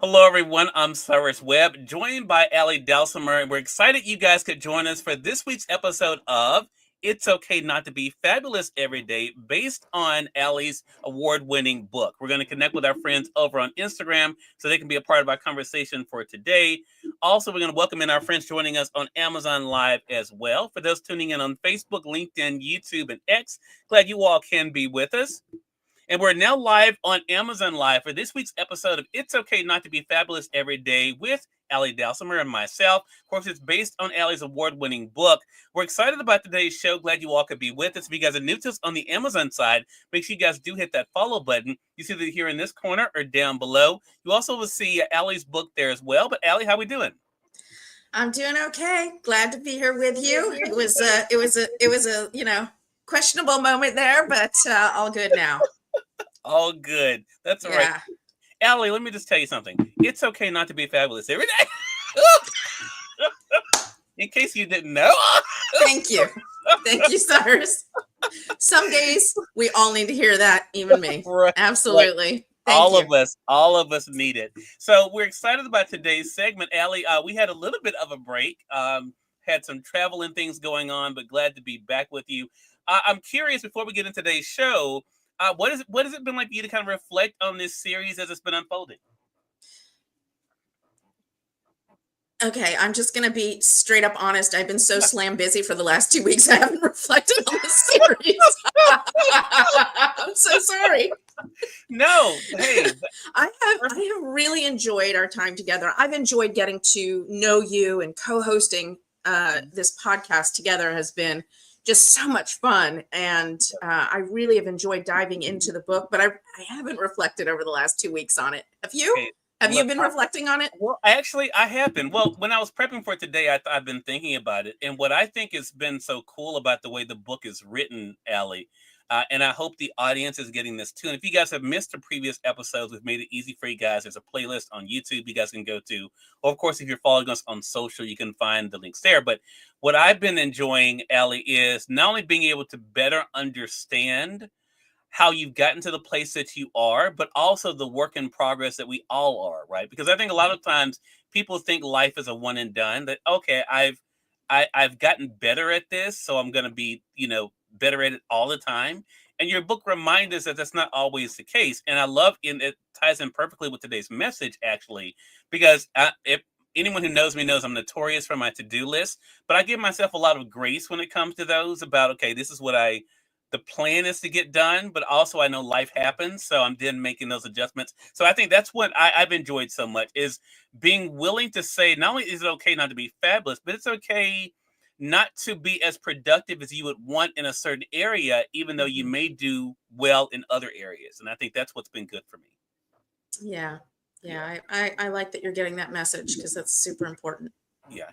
Hello, everyone. I'm Cyrus Webb, joined by Dalsimer, and we're excited you guys could join us for this week's episode of It's Okay Not to Be Fabulous Every Day, based on Allie's award-winning book. We're going to connect with our friends over on Instagram so they can be a part of our conversation for today. Also, we're going to welcome in our friends joining us on Amazon Live as well. For those tuning in on Facebook, LinkedIn, YouTube, and X, glad you all can be with us. And we're now live on Amazon Live for this week's episode of It's Okay Not to Be Fabulous Every Day with Dalsimer and myself. Of course, it's based on Allie's award-winning book. We're excited about today's show. Glad you all could be with us. If you guys are new to us on the Amazon side, make sure you guys do hit that follow button. You see that here in this corner or down below. You also will see Allie's book there as well. But Allie, how we doing? I'm doing okay. Glad to be here with you. It was a questionable moment there, but all good now. All good. That's all right. Allie, let me just tell you something. It's okay not to be fabulous every day. In case you didn't know. Thank you. Thank you, Cyrus. Some days we all need to hear that, even me. Right. Absolutely. Right. All of us need it. So we're excited about today's segment, Allie. We had a little bit of a break. Had some travel and things going on, but glad to be back with you. I'm curious, before we get into today's show, what has it been like for you to kind of reflect on this series as it's been unfolding? Okay, I'm just going to be straight up honest. I've been so slam busy for the last 2 weeks, I haven't reflected on the series. I'm so sorry. No, hey. I have really enjoyed our time together. I've enjoyed getting to know you, and co-hosting this podcast together has been just so much fun, and I really have enjoyed diving into the book, but I haven't reflected over the last 2 weeks on it. Have you? Okay. Have you been reflecting on it? Well, I have been. Well, when I was prepping for today, I've been thinking about it, and what I think has been so cool about the way the book is written, Allie, and I hope the audience is getting this too. And if you guys have missed the previous episodes, we've made it easy for you guys. There's a playlist on YouTube you guys can go to. Or, of course, if you're following us on social, you can find the links there. But what I've been enjoying, Allie, is not only being able to better understand how you've gotten to the place that you are, but also the work in progress that we all are, right? Because I think a lot of times people think life is a one and done, that, okay, I've gotten better at this, so I'm going to be, better at it all the time. And your book reminds us that that's not always the case. And I love it ties in perfectly with today's message, actually, because if anyone who knows me knows I'm notorious for my to-do list, but I give myself a lot of grace when it comes to those about, okay, this is what the plan is to get done, but also I know life happens, so I'm then making those adjustments. So I think that's what I've enjoyed so much, is being willing to say, not only is it okay not to be fabulous, but it's okay not to be as productive as you would want in a certain area, even though you may do well in other areas. And I think that's what's been good for me. Yeah. I like that you're getting that message, because that's super important. Yeah.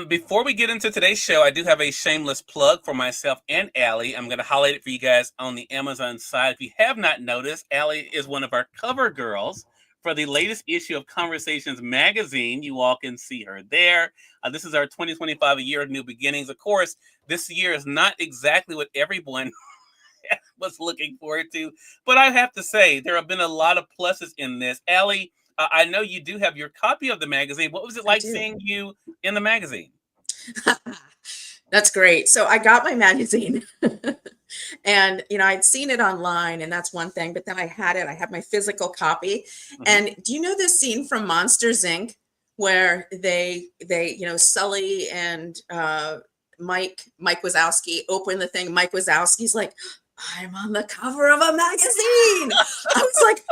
Before we get into today's show, I do have a shameless plug for myself and Allie. I'm going to highlight it for you guys on the Amazon side. If you have not noticed, Allie is one of our cover girls for the latest issue of Conversations magazine. You all can see her there. This is our 2025, a year of new beginnings. Of course, this year is not exactly what everyone was looking forward to, but I have to say there have been a lot of pluses in this. Allie, I know you do have your copy of the magazine. What was it like seeing you in the magazine? That's great. So I got my magazine and, I'd seen it online, and that's one thing, but then I had my physical copy. Mm-hmm. And do you know this scene from Monsters, Inc., where they Sully and Mike Wazowski open the thing. Mike Wazowski's like, I'm on the cover of a magazine. I was like,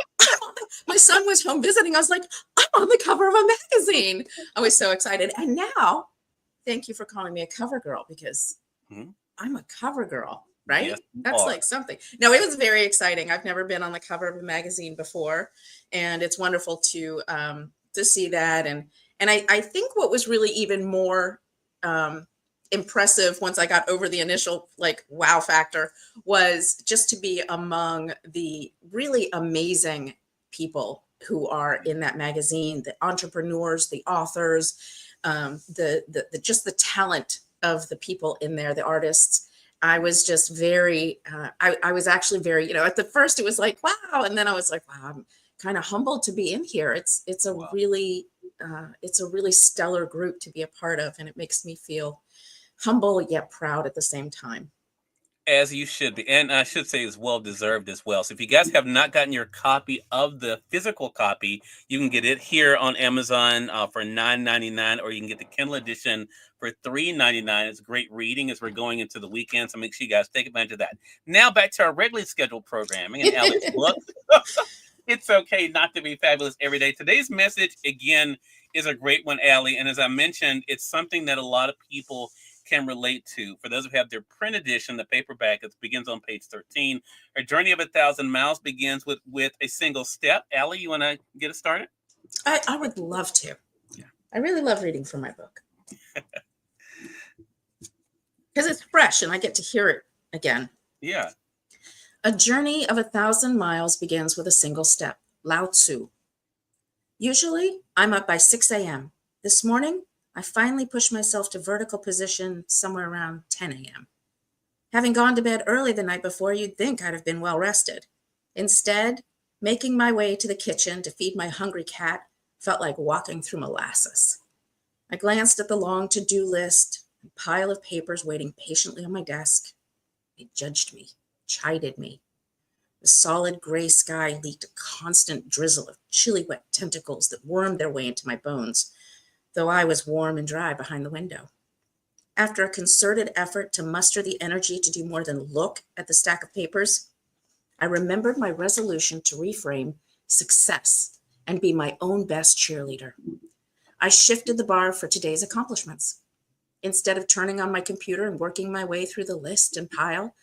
my son was home visiting. I was like, I'm on the cover of a magazine. I was so excited. And now, thank you for calling me a cover girl, because I'm a cover girl, right? Yes, that's like something. No, it was very exciting. I've never been on the cover of a magazine before, and it's wonderful to see that. And I think what was really even more impressive once I got over the initial wow factor was just to be among the really amazing people who are in that magazine, the entrepreneurs, the authors, the just the talent of the people in there, the artists. I was just very, I was actually very, at the first it was like, wow. And then I was like, wow, I'm kind of humbled to be in here. Wow. It's a really stellar group to be a part of, and it makes me feel humble yet proud at the same time. As you should be. And I should say it's well deserved as well. So if you guys have not gotten your copy of the physical copy, you can get it here on Amazon for $9.99, or you can get the Kindle edition for $3.99. It's great reading as we're going into the weekend. So make sure you guys take advantage of that. Now back to our regularly scheduled programming and Alex book. It's okay not to be fabulous every day. Today's message, again, is a great one, Allie. And as I mentioned, it's something that a lot of people can relate to. For those who have their print edition, the paperback, it begins on page 13. Our journey of 1,000 miles begins with a single step. Allie, you want to get us started? I would love to. Yeah. I really love reading from my book because it's fresh and I get to hear it again. Yeah. A journey of 1,000 miles begins with a single step. Lao Tzu. Usually, I'm up by 6 a.m. This morning, I finally pushed myself to vertical position somewhere around 10 a.m. Having gone to bed early the night before, you'd think I'd have been well rested. Instead, making my way to the kitchen to feed my hungry cat felt like walking through molasses. I glanced at the long to-do list and pile of papers waiting patiently on my desk. They judged me, chided me. The solid gray sky leaked a constant drizzle of chilly wet tentacles that wormed their way into my bones, though I was warm and dry behind the window. After a concerted effort to muster the energy to do more than look at the stack of papers, I remembered my resolution to reframe success and be my own best cheerleader. I shifted the bar for today's accomplishments. Instead of turning on my computer and working my way through the list and pile,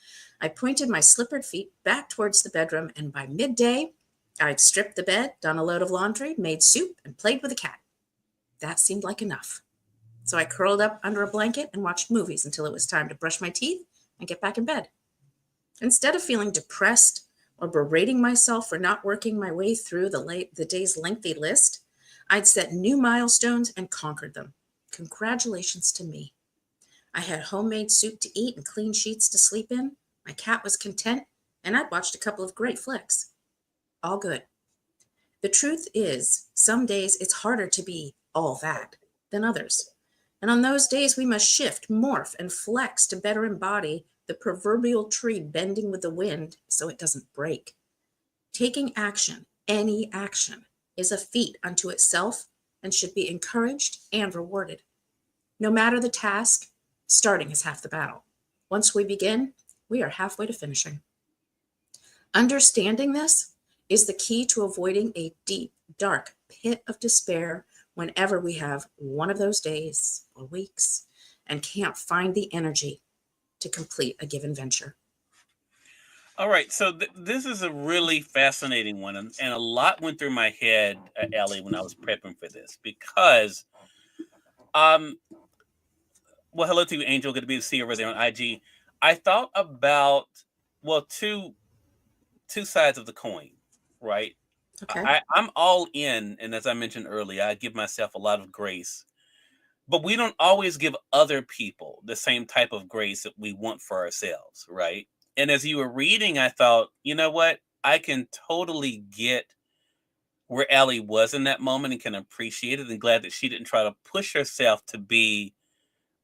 I pointed my slippered feet back towards the bedroom, and by midday, I'd stripped the bed, done a load of laundry, made soup, and played with the cat. That seemed like enough. So I curled up under a blanket and watched movies until it was time to brush my teeth and get back in bed. Instead of feeling depressed or berating myself for not working my way through the day's lengthy list, I'd set new milestones and conquered them. Congratulations to me. I had homemade soup to eat and clean sheets to sleep in. My cat was content, and I'd watched a couple of great flicks. All good. The truth is, some days it's harder to be all that than others. And on those days, we must shift, morph, and flex to better embody the proverbial tree bending with the wind so it doesn't break. Taking action, any action, is a feat unto itself and should be encouraged and rewarded. No matter the task, starting is half the battle. Once we begin, we are halfway to finishing. Understanding this is the key to avoiding a deep, dark pit of despair whenever we have one of those days or weeks and can't find the energy to complete a given venture. All right. So this is a really fascinating one. And a lot went through my head, Ellie, when I was prepping for this because, well, hello to you, Angel. Good to be to see you over there on IG. I thought about, well, two sides of the coin, right? Okay. I'm all in, and as I mentioned earlier, I give myself a lot of grace, but we don't always give other people the same type of grace that we want for ourselves, right? And as you were reading, I thought, you know what? I can totally get where Allie was in that moment and can appreciate it, and glad that she didn't try to push herself to be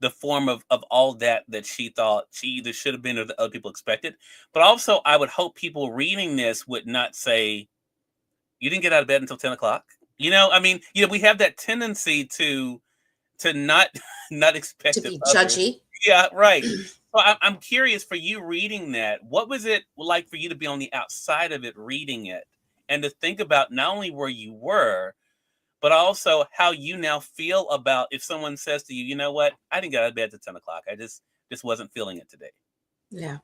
the form of all that she thought she either should have been or the other people expected. But also, I would hope people reading this would not say, you didn't get out of bed until 10 o'clock. I mean, we have that tendency to not not expect To of be others. judgy. Yeah, right. So I'm curious, for you reading that, what was it like for you to be on the outside of it reading it and to think about not only where you were, but also how you now feel about if someone says to you, you know what, I didn't get out of bed at 10 o'clock. I just wasn't feeling it today. Yeah.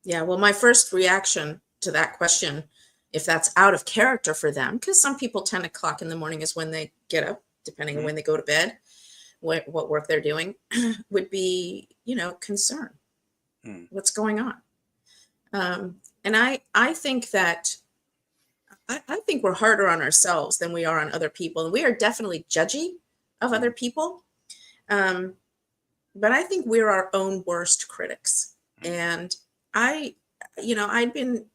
Yeah. Well, my first reaction to that question, if that's out of character for them, because some people 10 o'clock in the morning is when they get up, depending on when they go to bed, what work they're doing, would be, concern. What's going on? And I think that I think we're harder on ourselves than we are on other people. And we are definitely judgy of other people. But I think we're our own worst critics. And I'd been,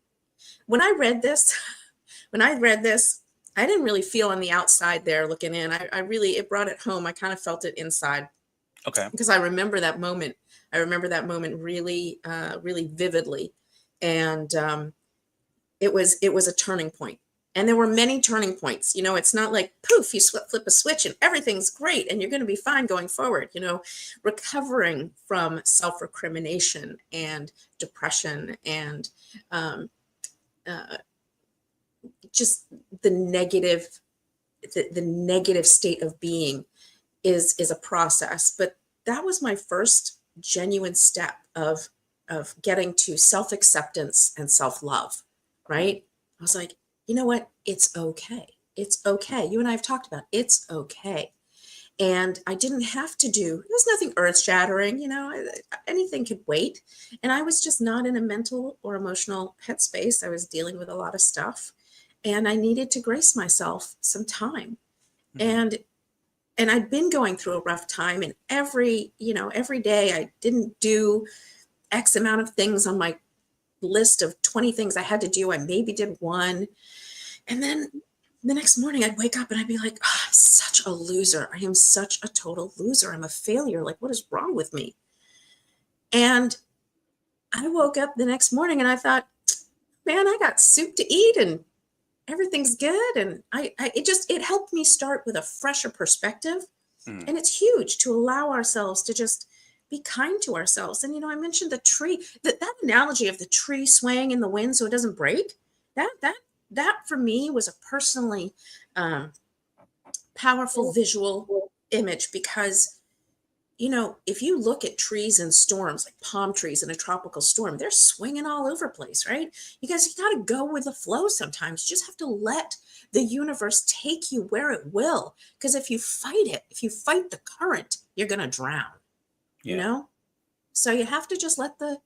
when I read this, I didn't really feel on the outside there looking in. I really, it brought it home. I kind of felt it inside Okay. because I remember that moment. I remember that moment really, really vividly. And it was a turning point. And there were many turning points. You know, it's not like poof, you flip a switch and everything's great and you're going to be fine going forward. You know, recovering from self-recrimination and depression and um, uh, just the negative, the negative state of being is a process. But that was my first genuine step of getting to self-acceptance and self-love, Mm. right? I was like, you know what? It's okay. It's okay. You and I have talked about it's okay. And I didn't have to do, it was nothing earth shattering, you know, anything could wait. And I was just not in a mental or emotional headspace. I was dealing with a lot of stuff and I needed to grace myself some time. Mhm. And I'd been going through a rough time and every day I didn't do X amount of things on my list of 20 things I had to do. I maybe did one. And then the next morning I'd wake up and I'd be like, oh, I'm such a loser. I am such a total loser. I'm a failure. Like, what is wrong with me? And I woke up the next morning and I thought, man, I got soup to eat and everything's good. And it helped me start with a fresher perspective. Mm. And it's huge to allow ourselves to just be kind to ourselves. And, you know, I mentioned the tree, that analogy of the tree swaying in the wind so it doesn't break. That, that, that for me was a personally um, powerful visual image because, you know, if you look at trees in storms, like palm trees in a tropical storm, they're swinging all over the place, right? You guys, you got to go with the flow sometimes. You just have to let the universe take you where it will. Because if you fight it, if you fight the current, you're going to drown, you Yeah. know? So you have to just let the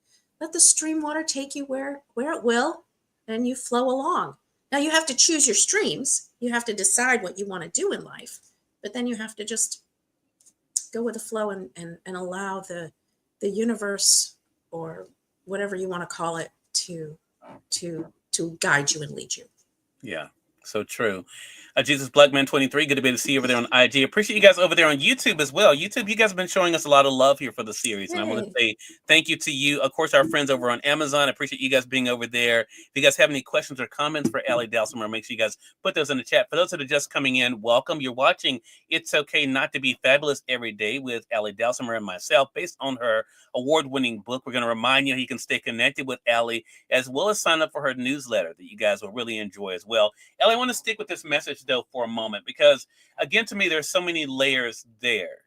stream water take you where it will, and you flow along. Now you have to choose your streams. You have to decide what you want to do in life, but then you have to just go with the flow and allow the universe or whatever you want to call it to guide you and lead you. Yeah. So true. Jesus Blackman 23, good to be able to see you over there on IG. Appreciate you guys over there on YouTube as well. YouTube, you guys have been showing us a lot of love here for the series. And I want to Yay. say thank you to you. Of course, our friends over on Amazon. I appreciate you guys being over there. If you guys have any questions or comments for Allie Dalsimer, make sure you guys put those in the chat. For those that are just coming in, welcome. You're watching It's Okay Not to Be Fabulous Every Day with Allie Dalsimer and myself, based on her award-winning book. We're going to remind you can stay connected with Allie, as well as sign up for her newsletter that you guys will really enjoy as well. Ellie, I want to stick with this message though for a moment because, again, to me, there's so many layers there.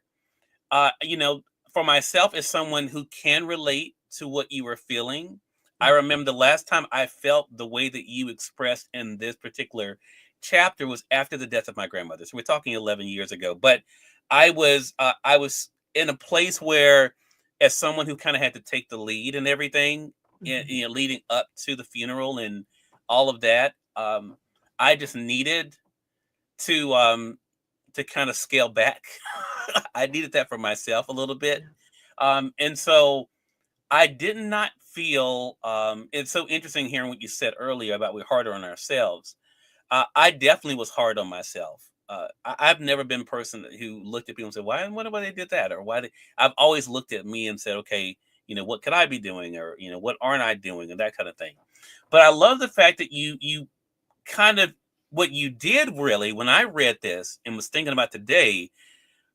You know, for myself, as someone who can relate to what you were feeling, I remember the last time I felt the way that you expressed in this particular chapter was after the death of my grandmother. So we're talking 11 years ago. But I was in a place where, as someone who kind of had to take the lead and everything, Mhm. you know, leading up to the funeral and all of that. I just needed to kind of scale back. I needed that for myself a little bit. Yeah. And so I did not feel it's so interesting hearing what you said earlier about we're harder on ourselves. I definitely was hard on myself. I've never been a person who looked at people and said, "Why? Why they did that?" Or why? I've always looked at me and said, "Okay, you know, what could I be doing?" Or you know, what aren't I doing? And that kind of thing. But I love the fact that you kind of what you did really when I read this and was thinking about today,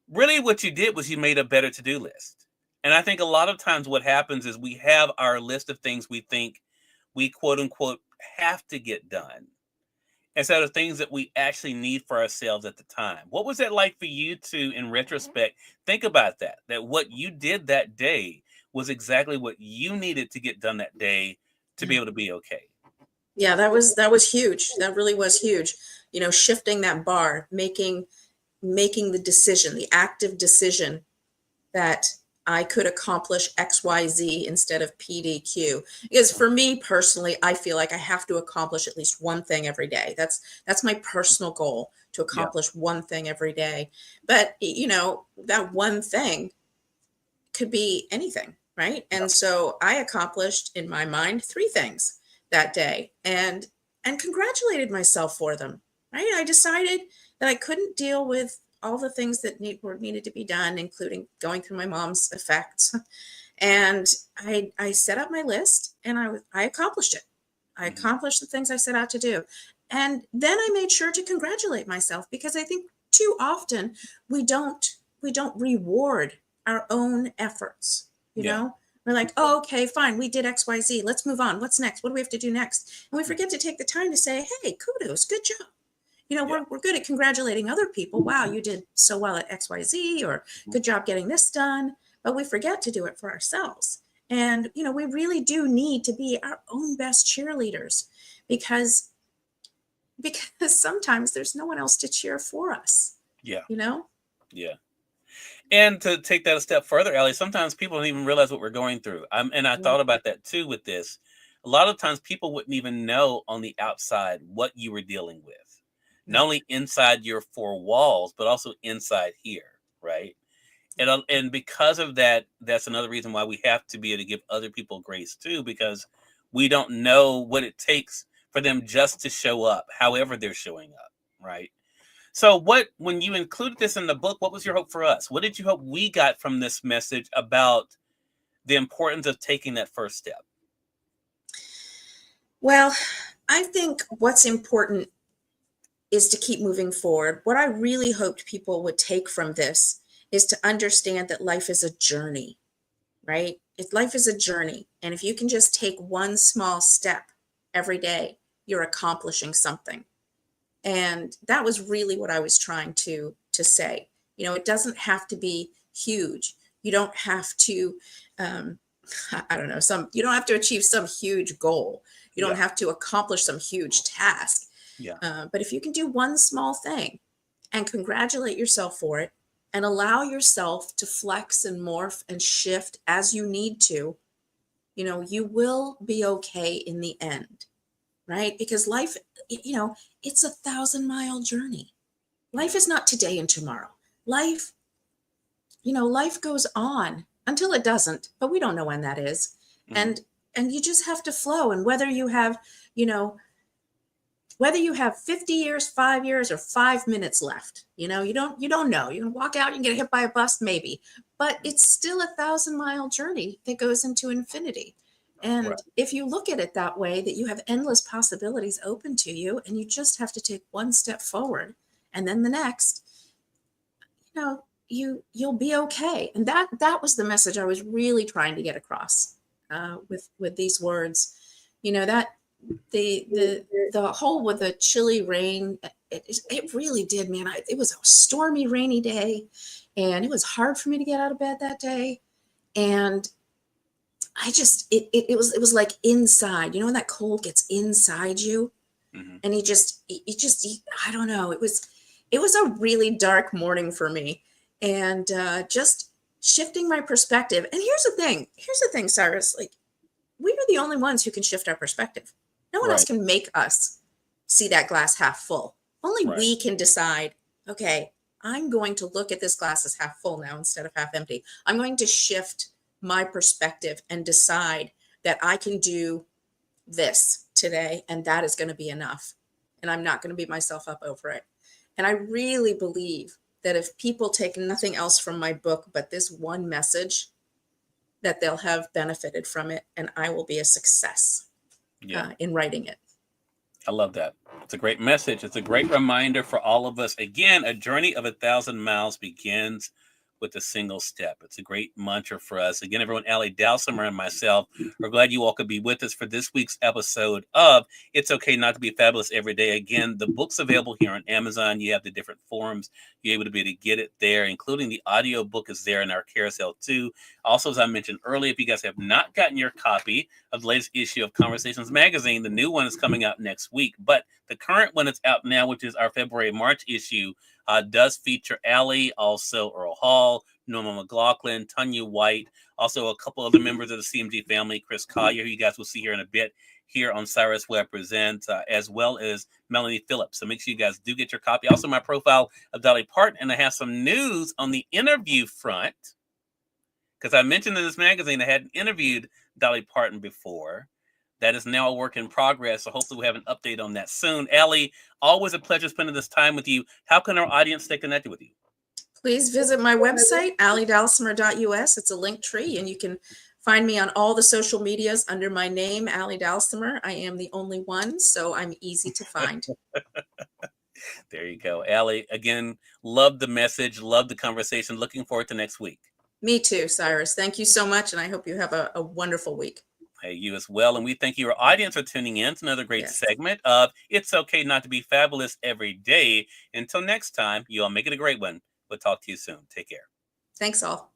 really what you did was you made a better to-do list. And I think a lot of times what happens is we have our list of things we think we quote unquote have to get done instead of things that we actually need for ourselves at the time. What was it like for you to, in retrospect, think about that? That what you did that day was exactly what you needed to get done that day to be Yeah. able to be okay. Yeah, that was huge. That really was huge. You know, shifting that bar, making the decision, the active decision that I could accomplish XYZ instead of PDQ. Because for me personally, I feel like I have to accomplish at least one thing every day. That's my personal goal, to Yeah. accomplish one thing every day. But you know, that one thing could be anything, right? Yeah. And so I accomplished in my mind three things that day and congratulated myself for them. right? I decided that I couldn't deal with all the things that needed to be done, including going through my mom's effects. And I set up my list, and I accomplished it. I Mhm. accomplished the things I set out to do. And then I made sure to congratulate myself, because I think too often we don't we don't reward our own efforts, you Yeah. know? We're like, oh, okay, fine, we did XYZ. Let's move on. What's next? What do we have to do next? And we forget to take the time to say, hey, kudos, good job. Yeah. We're good at congratulating other people. Wow, you did so well at XYZ, or Mhm. good job getting this done. But we forget to do it for ourselves. And, we really do need to be our own best cheerleaders, because sometimes there's no one else to cheer for us, Yeah. you know? Yeah. And to take that a step further, Ellie, sometimes people don't even realize what we're going through. And I Yeah. thought about that too with this. A lot of times people wouldn't even know on the outside what you were dealing with, not Right. only inside your four walls, but also inside here, right? And because of that, that's another reason why we have to be able to give other people grace too, because we don't know what it takes for them just to show up, however they're showing up, right? So, when you included this in the book, what was your hope for us? What did you hope we got from this message about the importance of taking that first step? Well, I think what's important is to keep moving forward. What I really hoped people would take from this is to understand that life is a journey, right? If life is a journey, and if you can just take one small step every day, you're accomplishing something. And that was really what I was trying to say. It doesn't have to be huge. You don't have to, um, I don't know, you don't have to achieve some huge goal. You don't Yeah, have to accomplish some huge task. yeah, But if you can do one small thing and congratulate yourself for it, and allow yourself to flex and morph and shift as you need to, you will be okay in the end, right? Because life, it's a 1,000-mile journey. Life yeah. is not today and tomorrow. Life, life goes on until it doesn't, but we don't know when that is. Hmm. And you just have to flow. And you know, whether you have 50 years, 5 years, or 5 minutes left, you don't know. You can walk out and get hit by a bus, maybe, but it's still a 1,000-mile journey that goes into infinity. Right. And if you look at it that way, that you have endless possibilities open to you, and you just have to take one step forward and then the next, you'll be okay. And that was the message I was really trying to get across, with these words. That the whole with the chilly rain, it really did, man. It was a stormy, rainy day, and it was hard for me to get out of bed that day. And I just it was like inside, when that cold gets inside you, Hmm. and I don't know, it was a really dark morning for me. And just shifting my perspective. And here's the thing, Cyrus, like, we are the only ones who can shift our perspective. No one else Right. can make us see that glass half full. Only Right. we can decide, okay, I'm going to look at this glass as half full now instead of half empty. I'm going to shift my perspective and decide that I can do this today, and that is going to be enough. And I'm not going to beat myself up over it. And I really believe that if people take nothing else from my book but this one message, that they'll have benefited from it, and I will be a success Yeah. in writing it. I love that. It's a great message. It's a great reminder for all of us. Again, a journey of 1,000 miles begins with a single step. It's a great mantra for us. Again, everyone, Allie Dalsimer and myself are glad you all could be with us for this week's episode of It's Okay Not to Be Fabulous Every Day. Again, the book's available here on Amazon. You have the different forums. You're able to be able to get it there, including the audio book is there in our carousel too. Also, as I mentioned earlier, if you guys have not gotten your copy of the latest issue of Conversations Magazine, the new one is coming out next week. But the current one is out now, which is our February-March issue, does feature Allie, also Earl Hall, Norma McLaughlin, Tanya White, also a couple other members of the CMG family, Chris Collier, who you guys will see here in a bit here on Cyrus Webb Presents, as well as Melanie Phillips. So make sure you guys do get your copy. Also, my profile of Dolly Parton, and I have some news on the interview front, because I mentioned in this magazine I hadn't interviewed Dolly Parton before. That is now a work in progress. So hopefully we'll have an update on that soon. Allie, always a pleasure spending this time with you. How can our audience stay connected with you? Please visit my website, alliedalsimer.us. It's a link tree, and you can find me on all the social medias under my name, Allie Dalsimer. I am the only one, so I'm easy to find. There you go. Allie, again, love the message, love the conversation. Looking forward to next week. Me too, Cyrus. Thank you so much, and I hope you have a wonderful week. Hey, you as well. And we thank you, our audience, for tuning in to another great Yes. segment of It's Okay Not to Be Fabulous Every Day. Until next time, you all make it a great one. We'll talk to you soon. Take care. Thanks all.